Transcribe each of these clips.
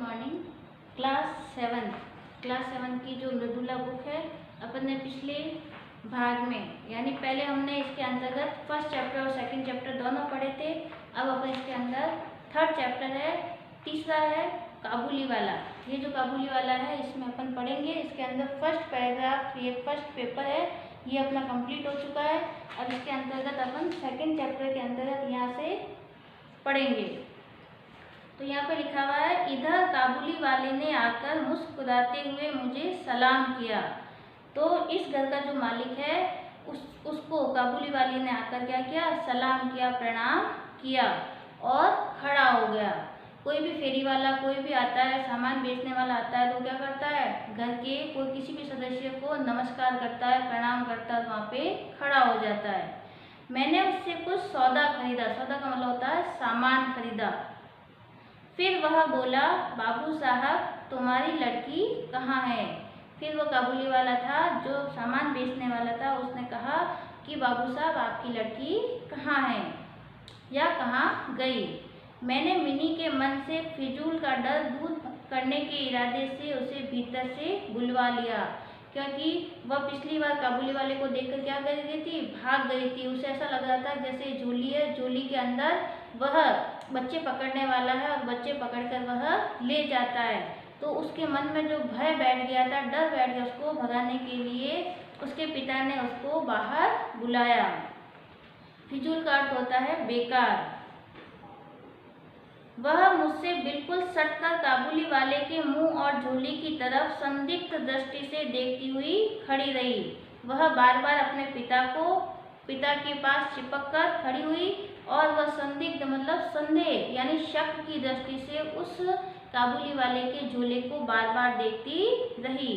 Morning. Class seven की जो Mridula book है, अपन ने पिछले भाग में यानी पहले हमने इसके अंतर्गत फर्स्ट चैप्टर और सेकंड चैप्टर दोनों पढ़े थे। अब अपन इसके अंदर थर्ड चैप्टर है, तीसरा है काबुली वाला। ये जो काबुली वाला है इसमें अपन पढ़ेंगे। इसके अंदर फर्स्ट पैराग्राफ, ये फर्स्ट पेपर है, ये अपना कंप्लीट हो चुका है। अब इसके अंतर्गत अपन सेकंड चैप्टर के अंतर्गत यहाँ से पढ़ेंगे। तो यहाँ पे लिखा हुआ है, इधर काबुली वाले ने आकर मुस्कुराते हुए मुझे सलाम किया। तो इस घर का जो मालिक है उसको काबुली वाले ने आकर क्या किया, सलाम किया, प्रणाम किया और खड़ा हो गया। कोई भी फेरी वाला, कोई भी आता है, सामान बेचने वाला आता है तो क्या करता है, घर के कोई किसी भी सदस्य को नमस्कार करता है, प्रणाम करता है, वहाँ पे खड़ा हो जाता है। मैंने उससे कुछ सौदा खरीदा। सौदा का मतलब होता है सामान खरीदा। फिर वह बोला, बाबू साहब तुम्हारी लड़की कहाँ है। फिर वो काबुली वाला था जो सामान बेचने वाला था, उसने कहा कि बाबू साहब आपकी लड़की कहाँ है या कहाँ गई। मैंने मिनी के मन से फिजूल का डर दूर करने के इरादे से उसे भीतर से बुलवा लिया, क्योंकि वह पिछली बार काबुली वाले को देखकर क्या कर गई थी, भाग गई थी। उसे ऐसा लग रहा था जैसे झोली है, झोली के अंदर वह बच्चे पकड़ने वाला है और बच्चे पकड़कर वह ले जाता है। तो उसके मन में जो भय बैठ गया था, डर बैठ गया, उसको भगाने के लिए उसके पिता ने उसको बाहर बुलाया। फिजूल का अर्थ होता है बेकार। वह मुझसे बिल्कुल सटकर काबुली वाले के मुंह और झोली की तरफ संदिग्ध दृष्टि से देखती हुई खड़ी रही। वह बार बार अपने पिता के पास चिपक कर खड़ी हुई और वह संदिग्ध मतलब संदेह यानी शक की दृष्टि से उस काबुली वाले के झोले को बार बार देखती रही।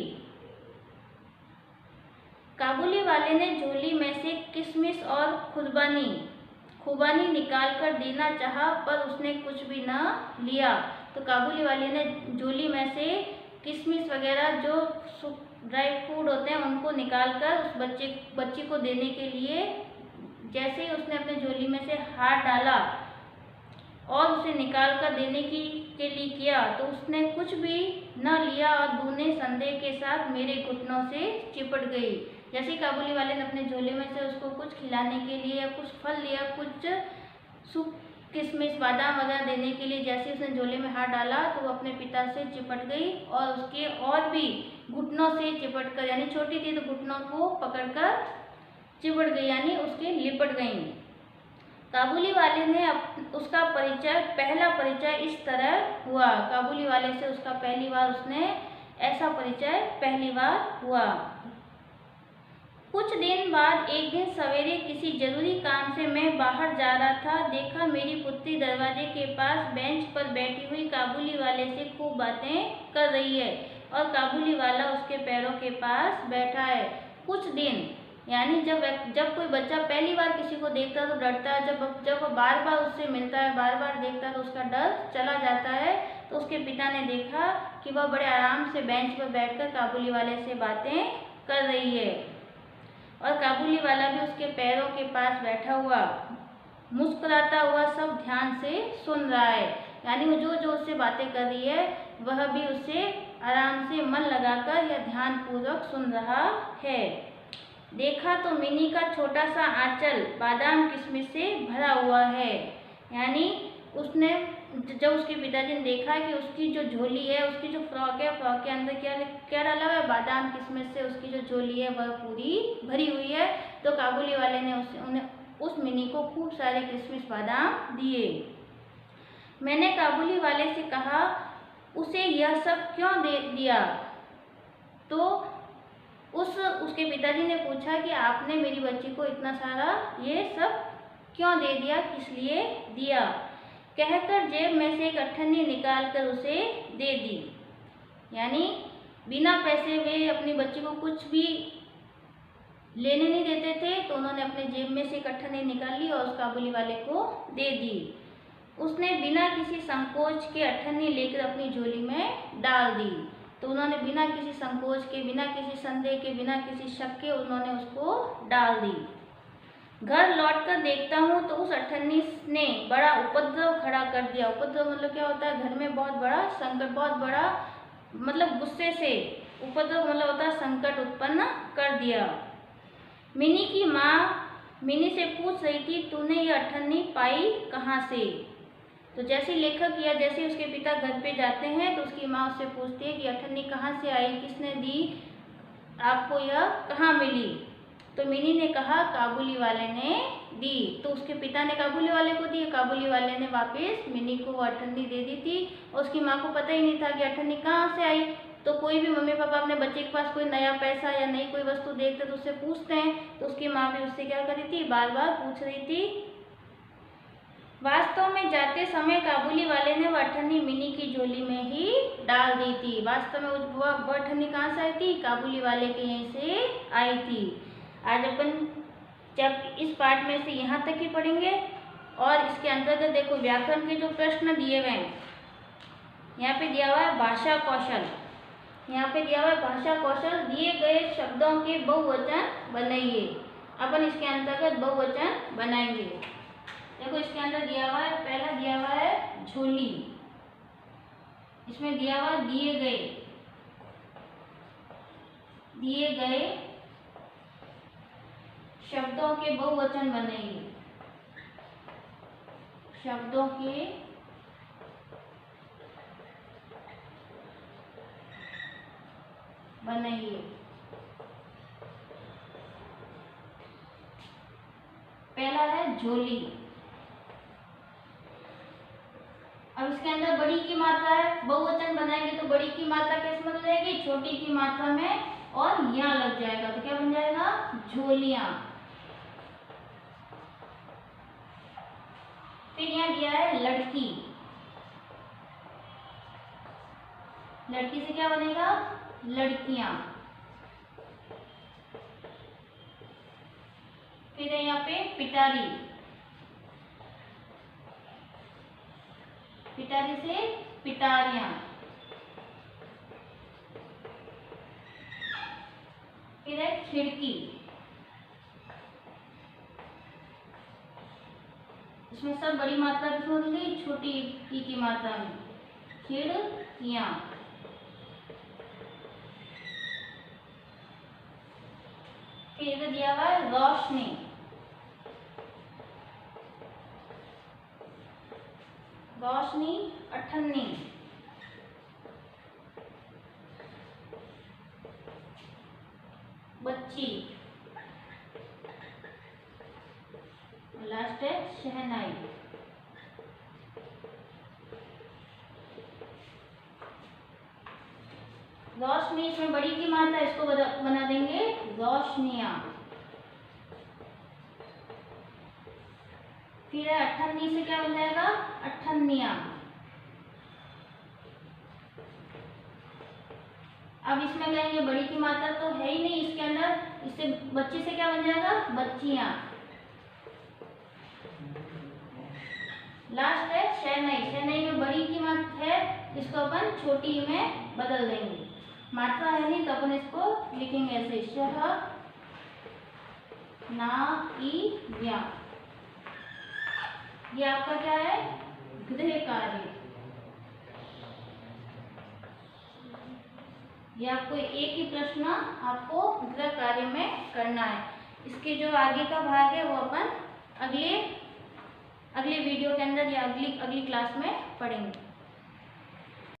काबुली वाले ने झोली में से किशमिश और खुबानी निकाल कर देना चाहा, पर उसने कुछ भी न लिया। तो काबुली वाले ने झोली में से किशमिश वगैरह जो ड्राई फ्रूट होते हैं उनको निकाल कर उस बच्ची को देने के लिए, जैसे ही उसने अपने झोली में से हाथ डाला और उसे निकाल कर देने के लिए किया, तो उसने कुछ भी न लिया और दूने संदेह के साथ मेरे घुटनों से चिपट गई। जैसे काबुली वाले ने अपने झोले में से उसको कुछ खिलाने के लिए या कुछ फल लिया, कुछ किशमिश बादाम वगैरह देने के लिए, जैसे उसने झोले में हाथ डाला तो वो अपने पिता से चिपट गई और उसके और भी घुटनों से चिपट कर, यानी छोटी थी तो घुटनों को पकड़कर चिपट गई, यानी उसके लिपट गई। काबुली वाले ने उसका पहला परिचय इस तरह हुआ। काबुली वाले से उसका पहली बार हुआ। कुछ दिन बाद एक दिन सवेरे किसी जरूरी काम से मैं बाहर जा रहा था। देखा मेरी पुत्री दरवाजे के पास बेंच पर बैठी हुई काबुली वाले से खूब बातें कर रही है और काबुली वाला उसके पैरों के पास बैठा है। कुछ दिन यानी जब कोई बच्चा पहली बार किसी को देखता है तो डरता है, जब बार बार उससे मिलता है, बार बार देखता है तो उसका डर चला जाता है। तो उसके पिता ने देखा कि वह बड़े आराम से बेंच पर बैठकर काबुली वाले से बातें कर रही है और काबुली वाला भी उसके पैरों के पास बैठा हुआ मुस्कुराता हुआ सब ध्यान से सुन रहा है। यानी वो जो उससे बातें कर रही है वह भी उससे आराम से मन लगाकर या ध्यान पूर्वक सुन रहा है। देखा तो मिनी का छोटा सा आंचल बादाम किशमिश से भरा हुआ है। यानी जब उसके पिताजी ने देखा कि उसकी जो झोली है, उसकी जो फ्रॉक है, फ्रॉक के अंदर क्या डाला हुआ है, बादाम किशमिश से उसकी जो झोली है वह पूरी भरी हुई है। तो काबुली वाले ने उन्हें उस मिनी को खूब सारे किशमिश बादाम दिए। मैंने काबुली वाले से कहा, उसे यह सब क्यों दे दिया। तो उसके पिताजी ने पूछा कि आपने मेरी बच्ची को इतना सारा ये सब क्यों दे दिया, किस लिए दिया। कहकर जेब में से एक अठन्नी निकाल कर उसे दे दी। यानी बिना पैसे वे अपनी बच्ची को कुछ भी लेने नहीं देते थे, तो उन्होंने अपने जेब में से एक अठन्नी निकाल ली और उस काबुली वाले को दे दी। उसने बिना किसी संकोच के अठन्नी लेकर अपनी झोली में डाल दी। तो उन्होंने बिना किसी संकोच के, बिना किसी संदेह के, बिना किसी शक के उन्होंने उसको डाल दी। घर लौटकर देखता हूँ तो उस अठन्नी ने बड़ा उपद्रव खड़ा कर दिया। उपद्रव मतलब क्या होता है? घर में बहुत बड़ा संकट, बहुत बड़ा मतलब गुस्से से, उपद्रव मतलब होता है संकट उत्पन्न कर दिया। मिनी की माँ मिनी से पूछ रही थी, तूने ये अठन्नी पाई कहाँ से? तो जैसे लेखक या जैसे उसके पिता घर पे जाते हैं तो उसकी माँ उससे पूछती है कि अठन्नी कहाँ से आई, किसने दी आपको, यह कहाँ मिली? तो मिनी ने कहा काबुली वाले ने दी। तो उसके पिता ने काबुली वाले को दी, काबुली वाले ने वापस मिनी को वो अठन्नी दे दी थी। और उसकी माँ को पता ही नहीं था कि अठन्नी कहाँ से आई। तो कोई भी मम्मी पापा अपने बच्चे के पास कोई नया पैसा या नई कोई वस्तु देखते तो उससे पूछते हैं, तो उसकी माँ भी उससे क्या कर रही थी, बार बार पूछ रही थी। वास्तव में जाते समय काबुली वाले ने वह अठन्नी मिनी की झोली में ही डाल दी थी। वास्तव में वह अठन्नी कहाँ से आई थी? काबुली वाले के यहीं से आई थी। आज अपन जब इस पाठ में से यहाँ तक ही पढ़ेंगे और इसके अंतर्गत देखो व्याकरण के जो प्रश्न दिए हुए हैं, यहाँ पे दिया हुआ है भाषा कौशल। यहाँ पे दिया हुआ है भाषा कौशल, दिए गए शब्दों के बहुवचन बनाइए। अपन इसके अंतर्गत बहुवचन बनाएंगे। देखो इसके अंदर दिया हुआ है, पहला दिया हुआ है झोली, इसमें दिया हुआ दिए गए, दिए गए शब्दों के बहुवचन बनाइए। शब्दों के बनाइए। पहला है झोली। अब इसके अंदर बड़ी की मात्रा है, बहुवचन बनाएंगे तो बड़ी की मात्रा किस में बदलेगी? छोटी की मात्रा में, और यहाँ लग जाएगा तो क्या बन जाएगा? झोलियां। फिर यहाँ दिया है लड़की। लड़की से क्या बनेगा? लड़कियां। फिर है यहाँ पे पिटारी। पिटारी से पिटारियां। फिर है खिड़की। इसमें सब बड़ी मात्रा किसमें बदल गई? छोटी की मात्रा में, खिड़कियां। फिर इधर दिया हुआ है रोशनी। रोशनी अठन्नी। बच्ची। लास्ट है शहनाई। रोशनी इसमें बड़ी की मात्रा, इसको बना देंगे रोशनियां। फिर है अठन्नी से क्या बन जाएगा? अठन्नियां। अब इसमें कहेंगे बड़ी की मात्रा तो है ही नहीं इसके अंदर, इससे बच्ची से क्या बन जाएगा? बच्चियां। लास्ट है शहनाई। शहनाई में बड़ी की मात्रा है, इसको अपन छोटी में बदल देंगे। मात्रा है नहीं तो अपन इसको लिखेंगे ऐसे, शह ना ई या। ये आपका क्या है? गृह कार्य। ये आपको एक ही प्रश्न आपको गृह कार्य में करना है। इसके जो आगे का भाग है वो अपन अगले वीडियो के अंदर या अगली क्लास में पढ़ेंगे।